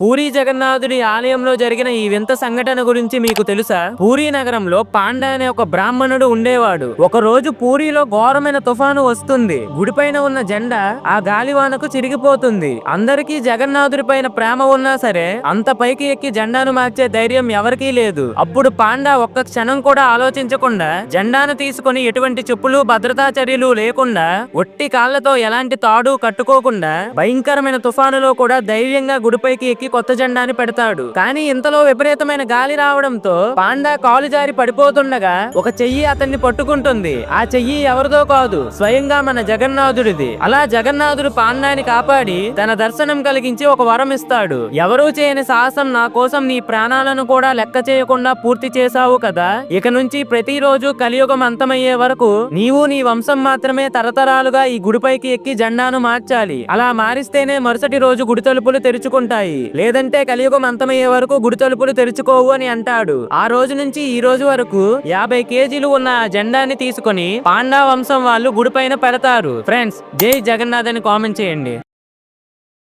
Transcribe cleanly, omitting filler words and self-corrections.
పూరీ జగన్నాథుడి ఆలయంలో జరిగిన ఈ వింత సంఘటన గురించి మీకు తెలుసా? పూరీ నగరంలో పాండా అనే ఒక బ్రాహ్మణుడు ఉండేవాడు. ఒక రోజు పూరీలో ఘోరమైన తుఫాను వస్తుంది. గుడిపైన ఉన్న జెండా ఆ గాలివానకు చిరిగిపోతుంది. అందరికీ జగన్నాథుడి పైన ప్రేమ ఉన్నా సరే అంత పైకి ఎక్కి జెండాను మార్చే ధైర్యం ఎవరికీ లేదు. అప్పుడు పాండా ఒక్క క్షణం కూడా ఆలోచించకుండా జెండాను తీసుకుని ఎటువంటి చెప్పులు భద్రతా చర్యలు లేకుండా ఒట్టి కాళ్లతో ఎలాంటి తాడు కట్టుకోకుండా భయంకరమైన తుఫానులో కూడా ధైర్యంగా గుడిపైకి ఎక్కి కొత్త జెండాని పెడతాడు. కానీ ఇంతలో విపరీతమైన గాలి రావడంతో పాండా కాలు జారి పడిపోతుండగా ఒక చెయ్యి అతన్ని పట్టుకుంటుంది. ఆ చెయ్యి ఎవరిదో కాదు, స్వయంగా మన జగన్నాథుడిది. అలా జగన్నాథుడు పాండాని కాపాడి తన దర్శనం కలిగించి ఒక వరం ఇస్తాడు. ఎవరూ చేయని సాహసం నా కోసం నీ ప్రాణాలను కూడా లెక్క చేయకుండా పూర్తి చేశావు కదా, ఇక నుంచి ప్రతిరోజు కలియుగం అంతమయ్యే వరకు నీవు నీ వంశం మాత్రమే తరతరాలుగా ఈ గుడిపైకి ఎక్కి జెండాను మార్చాలి. అలా మారిస్తేనే మరుసటి రోజు గుడి తలుపులు తెరుచుకుంటాయి, లేదంటే కలియుగం అంతమయ్యే వరకు గుడి తలుపులు తెరుచుకోవు అని అంటాడు. ఆ రోజు నుంచి ఈ రోజు వరకు 50 కేజీలు ఉన్న ఆ జెండాని తీసుకొని పాండా వంశం వాళ్ళు గుడిపైన పెడతారు. ఫ్రెండ్స్, జై జగన్నాథ్ అని కామెంట్ చేయండి.